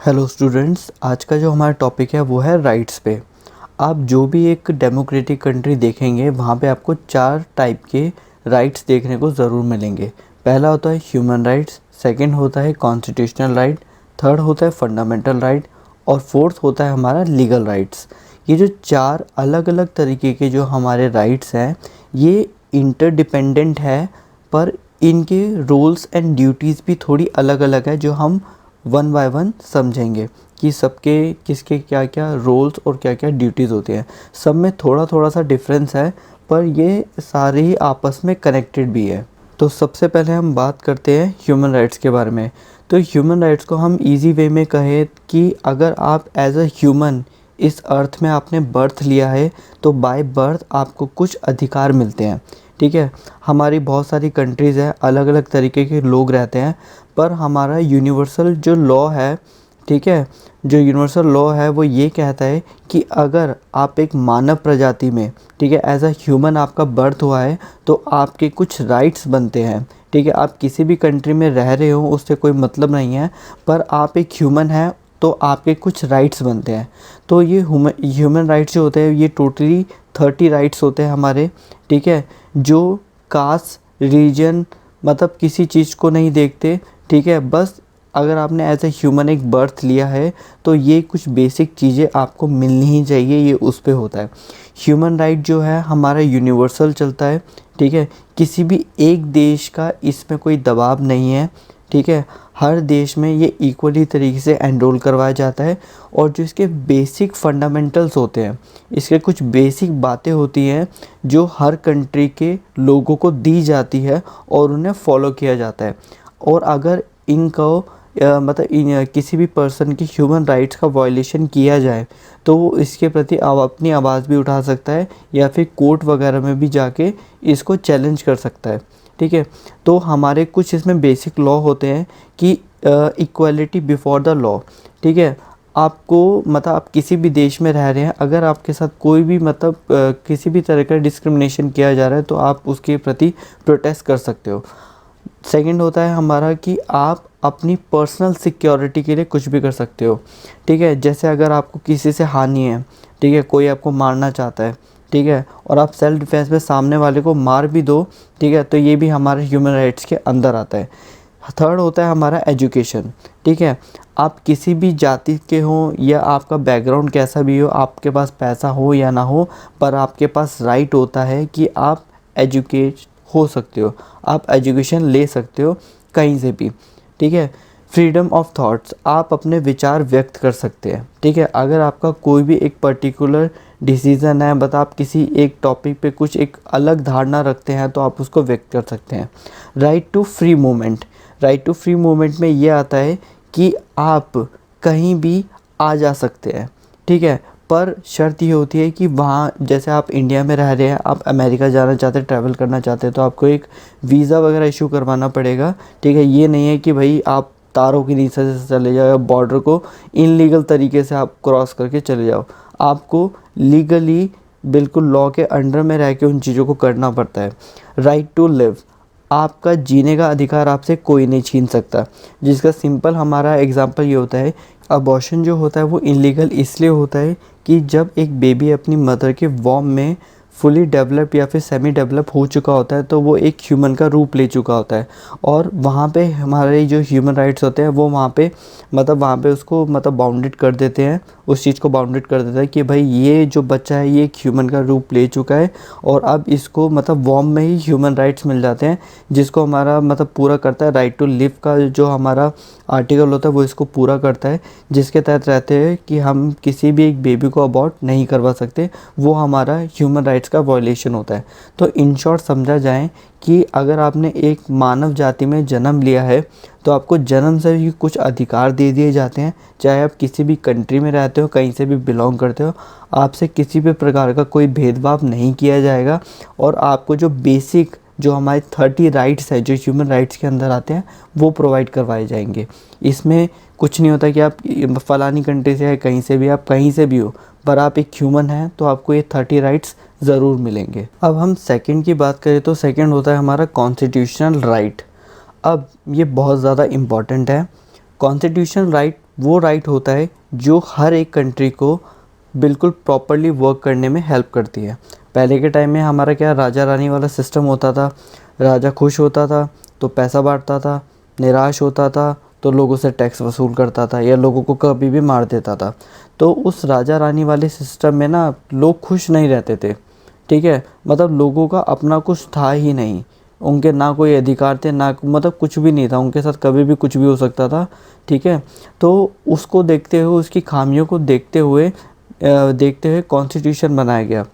Hello students, आज का जो हमारा टॉपिक है वो है राइट्स पे। आप जो भी एक डेमोक्रेटिक कंट्री देखेंगे वहाँ पे आपको 4 टाइप के राइट्स देखने को ज़रूर मिलेंगे। पहला होता है ह्यूमन राइट्स, सेकंड होता है कॉन्स्टिट्यूशनल राइट, थर्ड होता है फंडामेंटल राइट और फोर्थ होता है हमारा लीगल राइट्स। ये जो 4 अलग अलग तरीके के जो हमारे राइट्स हैं ये इंटरडिपेंडेंट है, पर इनके रोल्स एंड ड्यूटीज़ भी थोड़ी अलग अलग है जो हम वन बाय वन समझेंगे कि सबके किसके क्या क्या रोल्स और क्या क्या ड्यूटीज़ होती हैं। सब में थोड़ा थोड़ा सा डिफरेंस है, पर ये सारे ही आपस में कनेक्टेड भी है। तो सबसे पहले हम बात करते हैं ह्यूमन राइट्स के बारे में। तो ह्यूमन राइट्स को हम इजी वे में कहें कि अगर आप एज अ ह्यूमन इस अर्थ में आपने बर्थ लिया है तो बाय बर्थ आपको कुछ अधिकार मिलते हैं। ठीक है, हमारी बहुत सारी कंट्रीज़ है, अलग अलग तरीके के लोग रहते हैं, पर हमारा यूनिवर्सल जो लॉ है, ठीक है, जो यूनिवर्सल लॉ है वो ये कहता है कि अगर आप एक मानव प्रजाति में, ठीक है, एज अ ह्यूमन आपका बर्थ हुआ है तो आपके कुछ राइट्स बनते हैं। ठीक है, आप किसी भी कंट्री में रह रहे हो उससे कोई मतलब नहीं है, पर आप एक ह्यूमन हैं तो आपके कुछ राइट्स बनते हैं। तो ये ह्यूमन राइट्स जो होते हैं ये टोटली 30 राइट्स होते हैं हमारे। ठीक है, जो कास्ट रीजन मतलब किसी चीज़ को नहीं देखते। ठीक है, बस अगर आपने एज ए ह्यूमन एक बर्थ लिया है तो ये कुछ बेसिक चीज़ें आपको मिलनी ही चाहिए, ये उस पे होता है। ह्यूमन राइट जो है हमारा यूनिवर्सल चलता है। ठीक है, किसी भी एक देश का इसमें कोई दबाव नहीं है। ठीक है, हर देश में ये इक्वली तरीके से एनरोल करवाया जाता है और जो इसके बेसिक फंडामेंटल्स होते हैं, इसके कुछ बेसिक बातें होती हैं जो हर कंट्री के लोगों को दी जाती है और उन्हें फॉलो किया जाता है। और अगर इनको किसी भी पर्सन की ह्यूमन राइट्स का वायलेशन किया जाए तो वो इसके प्रति अपनी आवाज़ भी उठा सकता है या फिर कोर्ट वगैरह में भी जाके इसको चैलेंज कर सकता है। ठीक है, तो हमारे कुछ इसमें बेसिक लॉ होते हैं कि इक्वालिटी बिफोर द लॉ। ठीक है, आपको आप किसी भी देश में रह रहे हैं, अगर आपके साथ कोई भी किसी भी तरह का डिस्क्रिमिनेशन किया जा रहा है तो आप उसके प्रति प्रोटेस्ट कर सकते हो। सेकंड होता है हमारा कि आप अपनी पर्सनल सिक्योरिटी के लिए कुछ भी कर सकते हो। ठीक है, जैसे अगर आपको किसी से हानि है, ठीक है, कोई आपको मारना चाहता है, ठीक है, और आप सेल्फ डिफेंस में सामने वाले को मार भी दो, ठीक है, तो ये भी हमारे ह्यूमन राइट्स के अंदर आता है। थर्ड होता है हमारा एजुकेशन। ठीक है, आप किसी भी जाति के हों या आपका बैकग्राउंड कैसा भी हो, आपके पास पैसा हो या ना हो, पर आपके पास राइट होता है कि आप एजुकेट हो सकते हो, आप एजुकेशन ले सकते हो कहीं से भी। ठीक है, फ्रीडम ऑफ थॉट्स, आप अपने विचार व्यक्त कर सकते हैं। ठीक है, अगर आपका कोई भी एक पर्टिकुलर डिसीज़न है, आप किसी एक टॉपिक पे कुछ एक अलग धारणा रखते हैं तो आप उसको व्यक्त कर सकते हैं। Right to free movement, right to free movement में ये आता है कि आप कहीं भी आ जा सकते हैं। ठीक है, पर शर्त ये होती है कि वहाँ, जैसे आप इंडिया में रह रहे हैं, आप अमेरिका जाना चाहते हैं, ट्रैवल करना चाहते हैं, तो आपको एक वीज़ा वगैरह इशू करवाना पड़ेगा। ठीक है, ये नहीं है कि भाई आप तारों के नीचे से चले जाओ या बॉर्डर को इनलीगल तरीके से आप क्रॉस करके चले जाओ। आपको लीगली बिल्कुल लॉ के अंडर में रह के उन चीज़ों को करना पड़ता है। राइट टू लिव, आपका जीने का अधिकार आपसे कोई नहीं छीन सकता। जिसका सिंपल हमारा एग्जांपल ये होता है, अबॉर्शन जो होता है वो इलीगल इसलिए होता है कि जब एक बेबी अपनी मदर के वॉम में फुली डेवलप या फिर सेमी डेवलप हो चुका होता है तो वो एक ह्यूमन का रूप ले चुका होता है, और वहाँ पे हमारे जो ह्यूमन राइट्स होते हैं वो वहाँ पे वहाँ पे उसको बाउंडेड कर देते हैं, उस चीज़ को बाउंडेड कर देता है कि भाई ये जो बच्चा है ये एक ह्यूमन का रूप ले चुका है और अब इसको वॉम में ही ह्यूमन राइट्स मिल जाते हैं, जिसको हमारा पूरा करता है। राइट टू लिव का जो हमारा आर्टिकल होता है वो इसको पूरा करता है, जिसके तहत रहते हैं कि हम किसी भी एक बेबी को अबॉर्ट नहीं करवा सकते, वो हमारा ह्यूमन राइट्स का वायलेशन होता है। तो इन शॉर्ट समझा जाए कि अगर आपने एक मानव जाति में जन्म लिया है तो आपको जन्म से ही कुछ अधिकार दे दिए जाते हैं, चाहे आप किसी भी कंट्री में रहते हो, कहीं से भी बिलोंग करते हो, आपसे किसी भी प्रकार का कोई भेदभाव नहीं किया जाएगा और आपको जो बेसिक जो हमारे 30 राइट्स है जो ह्यूमन राइट्स के अंदर आते हैं वो प्रोवाइड करवाए जाएंगे। इसमें कुछ नहीं होता कि आप फ़लानी कंट्री से है, कहीं से भी, आप कहीं से भी हो, पर आप एक ह्यूमन हैं तो आपको ये 30 राइट्स ज़रूर मिलेंगे। अब हम सेकंड की बात करें तो सेकंड होता है हमारा कॉन्स्टिट्यूशनल राइट। अब ये बहुत ज़्यादा इम्पॉर्टेंट है। कॉन्स्टिट्यूशनल राइट वो राइट होता है जो हर एक कंट्री को बिल्कुल प्रॉपरली वर्क करने में हेल्प करती है। पहले के टाइम में हमारा क्या राजा रानी वाला सिस्टम होता था, राजा खुश होता था तो पैसा बांटता था, निराश होता था तो लोगों से टैक्स वसूल करता था या लोगों को कभी भी मार देता था। तो उस राजा रानी वाले सिस्टम में ना लोग खुश नहीं रहते थे, ठीक है, मतलब लोगों का अपना कुछ था ही नहीं, उनके ना कोई अधिकार थे, ना मतलब कुछ भी नहीं था, उनके साथ कभी भी कुछ भी हो सकता था, ठीक है। तो उसको देखते हुए, उसकी खामियों को देखते हुए कॉन्स्टिट्यूशन बनाया गया।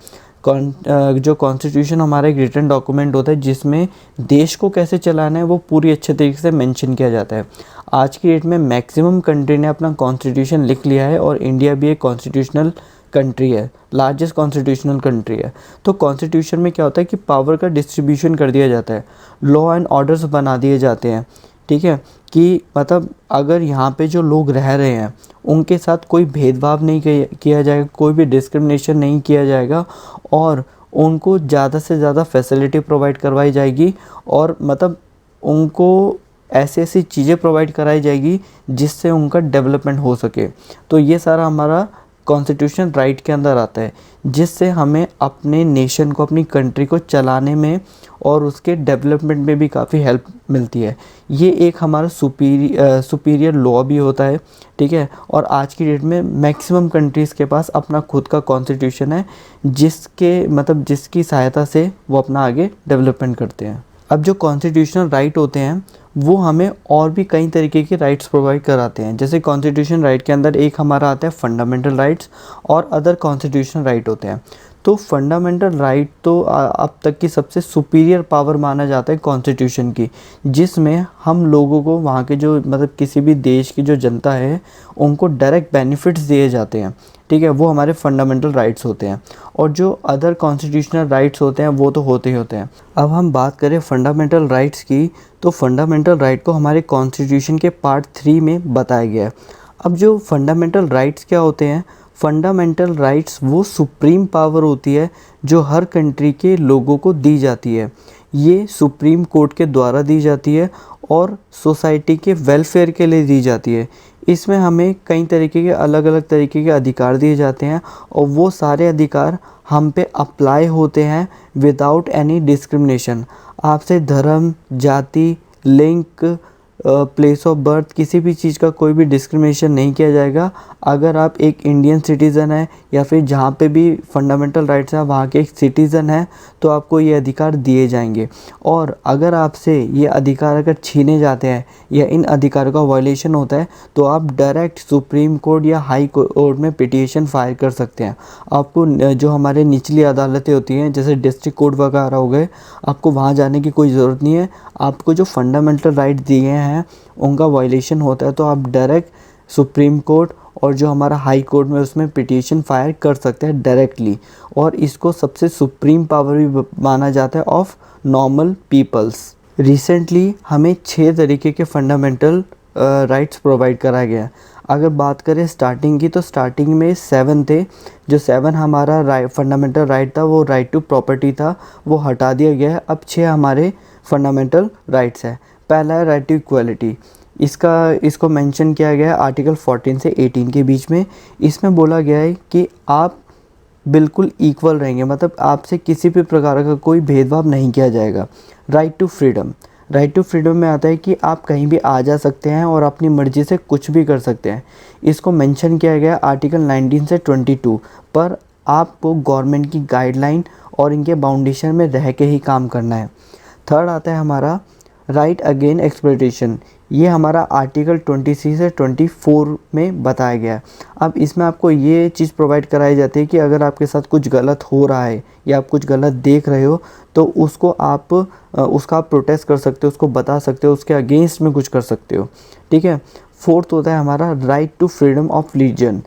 जो कॉन्स्टिट्यूशन हमारा एक रिटन डॉक्यूमेंट होता है जिसमें देश को कैसे चलाना है वो पूरी अच्छे तरीके से मेंशन किया जाता है। आज की डेट में मैक्सिमम कंट्री ने अपना कॉन्स्टिट्यूशन लिख लिया है और इंडिया भी एक कॉन्स्टिट्यूशनल कंट्री है, लार्जेस्ट कॉन्स्टिट्यूशनल कंट्री है। तो कॉन्स्टिट्यूशन में क्या होता है कि पावर का डिस्ट्रीब्यूशन कर दिया जाता है, लॉ एंड ऑर्डर्स बना दिए जाते हैं, ठीक है, कि मतलब अगर यहाँ पे जो लोग रह रहे हैं उनके साथ कोई भेदभाव नहीं किया जाएगा, कोई भी डिस्क्रिमिनेशन नहीं किया जाएगा और उनको ज़्यादा से ज़्यादा फैसिलिटी प्रोवाइड करवाई जाएगी और मतलब उनको ऐसी ऐसी चीज़ें प्रोवाइड कराई जाएगी जिससे उनका डेवलपमेंट हो सके। तो ये सारा हमारा कॉन्स्टिट्यूशन राइट के अंदर आता है, जिससे हमें अपने नेशन को, अपनी कंट्री को चलाने में और उसके डेवलपमेंट में भी काफ़ी हेल्प मिलती है। ये एक हमारा सुपीरियर लॉ भी होता है, ठीक है। और आज की डेट में मैक्सिमम कंट्रीज़ के पास अपना खुद का कॉन्स्टिट्यूशन है जिसकी सहायता से वो अपना आगे डेवलपमेंट करते हैं। अब जो कॉन्स्टिट्यूशनल राइट होते हैं वो हमें और भी कई तरीके के राइट्स प्रोवाइड कराते हैं। जैसे कॉन्स्टिट्यूशन राइट के अंदर एक हमारा आता है फंडामेंटल राइट्स और अदर कॉन्स्टिट्यूशनल राइट होते हैं। तो फंडामेंटल राइट तो अब तक की सबसे सुपीरियर पावर माना जाता है कॉन्स्टिट्यूशन की, जिसमें हम लोगों को, वहाँ के जो मतलब किसी भी देश की जो जनता है उनको डायरेक्ट बेनिफिट्स दिए जाते हैं, ठीक है, वो हमारे फंडामेंटल राइट्स होते हैं। और जो अदर कॉन्स्टिट्यूशनल राइट्स होते हैं वो तो होते ही होते हैं। अब हम बात करें फंडामेंटल राइट्स की, तो फंडामेंटल राइट को हमारे कॉन्स्टिट्यूशन के पार्ट 3 में बताया गया है। अब जो फंडामेंटल राइट्स क्या होते हैं, फंडामेंटल राइट्स वो सुप्रीम पावर होती है जो हर कंट्री के लोगों को दी जाती है। ये सुप्रीम कोर्ट के द्वारा दी जाती है और सोसाइटी के वेलफेयर के लिए दी जाती है। इसमें हमें कई तरीके के अलग अलग तरीके के अधिकार दिए जाते हैं और वो सारे अधिकार हम पे अप्लाई होते हैं विदाउट एनी डिस्क्रिमिनेशन। आपसे धर्म, जाति, लिंग, प्लेस ऑफ बर्थ, किसी भी चीज़ का कोई भी डिस्क्रिमिनेशन नहीं किया जाएगा। अगर आप एक इंडियन सिटीज़न है या फिर जहाँ पे भी फंडामेंटल राइट्स हैं वहाँ के एक सिटीज़न है तो आपको ये अधिकार दिए जाएंगे। और अगर आपसे ये अधिकार अगर छीने जाते हैं या इन अधिकारों का वायलेशन होता है तो आप डायरेक्ट सुप्रीम कोर्ट या हाई कोर्ट में पिटीशन फाइल कर सकते हैं। आपको जो हमारे निचली अदालतें होती हैं जैसे डिस्ट्रिक्ट कोर्ट वगैरह हो गए, आपको वहाँ जाने की कोई ज़रूरत नहीं है। आपको जो फंडामेंटल राइट दिए हैं उनका वायलेशन होता है तो आप डायरेक्ट सुप्रीम कोर्ट और जो हमारा हाई कोर्ट में उसमें पिटीशन फाइल कर सकते हैं डायरेक्टली। और इसको सबसे सुप्रीम पावर भी माना जाता है ऑफ नॉर्मल पीपल्स। रिसेंटली हमें 6 तरीके के फंडामेंटल राइट्स प्रोवाइड कराया गया। अगर बात करें स्टार्टिंग की तो स्टार्टिंग में 7 थे। जो 7 हमारा फंडामेंटल राइट था वो राइट टू प्रॉपर्टी था, वो हटा दिया गया है। अब 6 हमारे फंडामेंटल राइट्स है। पहला है राइट टू इक्वालिटी। इसको मेंशन किया गया है आर्टिकल 14 से 18 के बीच में। इसमें बोला गया है कि आप बिल्कुल इक्वल रहेंगे, मतलब आपसे किसी भी प्रकार का कोई भेदभाव नहीं किया जाएगा। Right to freedom. Right to freedom में आता है कि आप कहीं भी आ जा सकते हैं और अपनी मर्ज़ी से कुछ भी कर सकते हैं। इसको मेंशन किया गया आर्टिकल 19 से 22 पर आपको गवर्नमेंट की गाइडलाइन और इनके बाउंडेशन में रह के ही काम करना है। थर्ड आता है हमारा राइट अगेन एक्सप्लॉयटेशन। ये हमारा आर्टिकल 23 से 24 में बताया गया है। अब इसमें आपको ये चीज़ प्रोवाइड कराई जाती है कि अगर आपके साथ कुछ गलत हो रहा है या आप कुछ गलत देख रहे हो तो उसका आप प्रोटेस्ट कर सकते हो, उसको बता सकते हो, उसके अगेंस्ट में कुछ कर सकते हो, ठीक है। फोर्थ होता है हमारा right to freedom of religion.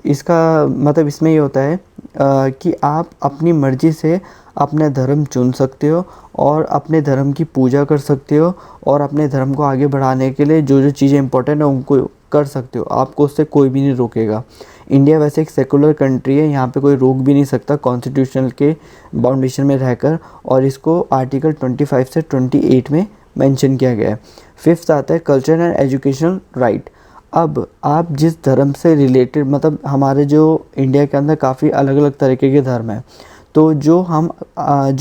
इसका मतलब इसमें ये होता है कि आप अपनी मर्ज़ी से अपने धर्म चुन सकते हो और अपने धर्म की पूजा कर सकते हो और अपने धर्म को आगे बढ़ाने के लिए जो जो चीज़ें इंपॉर्टेंट है उनको कर सकते हो। आपको उससे कोई भी नहीं रोकेगा। इंडिया वैसे एक सेकुलर कंट्री है, यहाँ पे कोई रोक भी नहीं सकता कॉन्स्टिट्यूशनल के बाउंडेशन में रहकर, और इसको आर्टिकल 25 से 28 में मेंशन किया गया है। फिफ्थ आता है कल्चर एंड एजुकेशनल राइट। अब आप जिस धर्म से रिलेटेड, मतलब हमारे जो इंडिया के अंदर काफ़ी अलग अलग तरीके के धर्म हैं, तो जो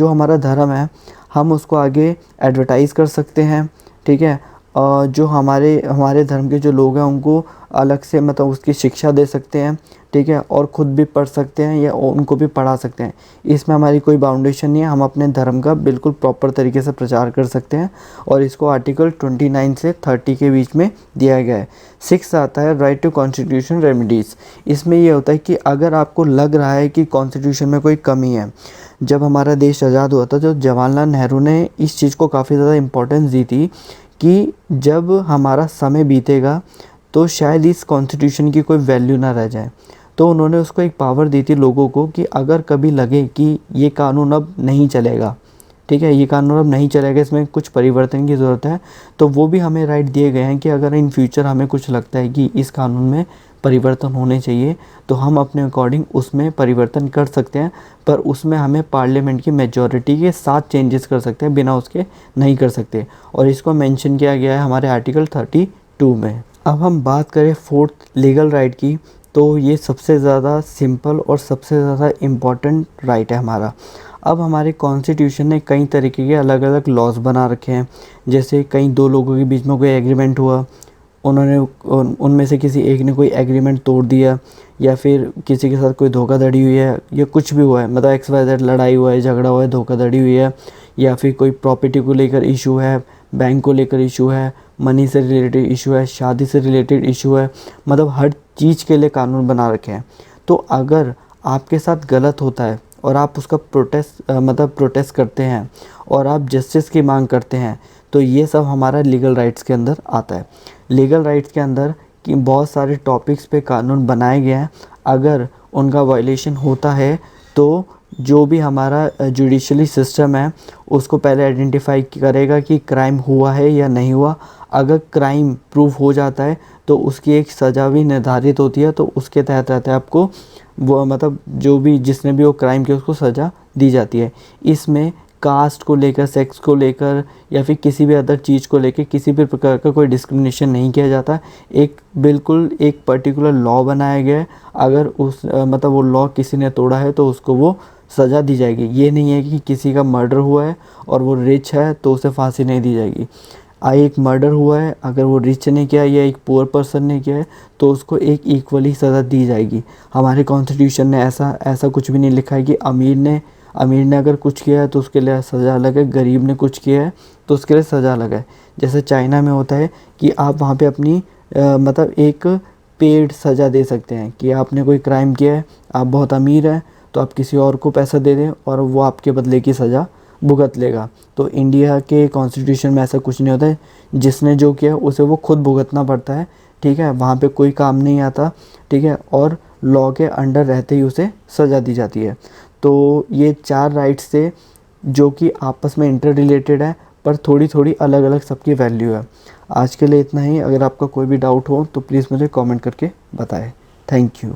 हमारा धर्म है हम उसको आगे एडवर्टाइज़ कर सकते हैं, ठीक है। जो हमारे हमारे धर्म के जो लोग हैं उनको अलग से मतलब उसकी शिक्षा दे सकते हैं, ठीक है, और ख़ुद भी पढ़ सकते हैं या उनको भी पढ़ा सकते हैं। इसमें हमारी कोई बाउंडेशन नहीं है, हम अपने धर्म का बिल्कुल प्रॉपर तरीके से प्रचार कर सकते हैं। और इसको आर्टिकल 29 से 30 के बीच में दिया गया है। 6 आता है राइट टू कॉन्स्टिट्यूशन रेमेडीज़। इसमें ये होता है कि अगर आपको लग रहा है कि कॉन्स्टिट्यूशन में कोई कमी है, जब हमारा देश आज़ाद हुआ था तो जवाहरलाल नेहरू ने इस चीज़ को काफ़ी ज़्यादा इम्पोर्टेंस दी थी कि जब हमारा समय बीतेगा तो शायद इस कॉन्स्टिट्यूशन की कोई वैल्यू ना रह जाए। तो उन्होंने उसको एक पावर दी थी लोगों को कि अगर कभी लगे कि ये कानून अब नहीं चलेगा, ठीक है, ये कानून अब नहीं चलेगा, इसमें कुछ परिवर्तन की ज़रूरत है, तो वो भी हमें राइट दिए गए हैं कि अगर इन फ्यूचर हमें कुछ लगता है कि इस कानून में परिवर्तन होने चाहिए तो हम अपने अकॉर्डिंग उसमें परिवर्तन कर सकते हैं। पर उसमें हमें पार्लियामेंट की मेजॉरिटी के साथ चेंजेस कर सकते हैं, बिना उसके नहीं कर सकते। और इसको मेंशन किया गया है हमारे आर्टिकल 32 में। अब हम बात करें फोर्थ लीगल राइट की, तो ये सबसे ज़्यादा सिंपल और सबसे ज़्यादा इम्पॉर्टेंट राइट है हमारा। अब हमारे कॉन्स्टिट्यूशन ने कई तरीके के अलग अलग लॉज बना रखे हैं। जैसे कहीं दो लोगों के बीच में कोई एग्रीमेंट हुआ, उन्होंने उनमें से किसी एक ने कोई एग्रीमेंट तोड़ दिया, या फिर किसी के साथ कोई धोखाधड़ी हुई है, या कुछ भी हुआ है, मतलब XYZ लड़ाई हुआ है, झगड़ा हुआ है, धोखाधड़ी हुई है, या फिर कोई प्रॉपर्टी को लेकर इशू है, बैंक को लेकर इशू है, मनी से रिलेटेड इशू है, शादी से रिलेटेड इशू है, मतलब हर चीज़ के लिए कानून बना रखे हैं। तो अगर आपके साथ गलत होता है और आप उसका प्रोटेस्ट करते हैं और आप जस्टिस की मांग करते हैं, तो ये सब हमारा लीगल राइट्स के अंदर आता है। लीगल राइट्स के अंदर कि बहुत सारे टॉपिक्स पे कानून बनाए गए हैं। अगर उनका वायलेशन होता है तो जो भी हमारा जुडिशली सिस्टम है उसको पहले आइडेंटिफाई करेगा कि क्राइम हुआ है या नहीं हुआ। अगर क्राइम प्रूव हो जाता है तो उसकी एक सज़ा भी निर्धारित होती है, तो उसके तहत रहता है आपको वो मतलब जो भी जिसने भी वो क्राइम किया उसको सज़ा दी जाती है। इसमें कास्ट को लेकर, सेक्स को लेकर या फिर किसी भी अदर चीज़ को लेकर किसी भी प्रकार का कोई डिस्क्रिमिनेशन नहीं किया जाता। बिल्कुल एक पर्टिकुलर लॉ बनाया गया है। अगर वो लॉ किसी ने तोड़ा है तो उसको वो सज़ा दी जाएगी। ये नहीं है कि किसी का मर्डर हुआ है और वो रिच है तो उसे फांसी नहीं दी जाएगी। एक मर्डर हुआ है, अगर वो रिच ने किया या एक पुअर पर्सन ने किया है तो उसको एक इक्वली सज़ा दी जाएगी। हमारे कॉन्स्टिट्यूशन ने ऐसा कुछ भी नहीं लिखा है कि अमीर ने अगर कुछ किया है तो उसके लिए सज़ा अलग है, गरीब ने कुछ किया है तो उसके लिए सज़ा अलग है। जैसे चाइना में होता है कि आप वहाँ पे अपनी एक पेड सज़ा दे सकते हैं कि आपने कोई क्राइम किया है, आप बहुत अमीर हैं तो आप किसी और को पैसा दे दें और वो आपके बदले की सज़ा भुगत लेगा। तो इंडिया के कॉन्स्टिट्यूशन में ऐसा कुछ नहीं होता है। जिसने जो किया उसे वो खुद भुगतना पड़ता है, ठीक है, वहाँ पे कोई काम नहीं आता, ठीक है, और लॉ के अंडर रहते ही उसे सज़ा दी जाती है। तो ये 4 राइट्स थे जो कि आपस में इंटर रिलेटेड है, पर थोड़ी थोड़ी अलग अलग सबकी वैल्यू है। आज के लिए इतना ही। अगर आपका कोई भी डाउट हो तो प्लीज़ मुझे कमेंट करके बताएं। Thank you.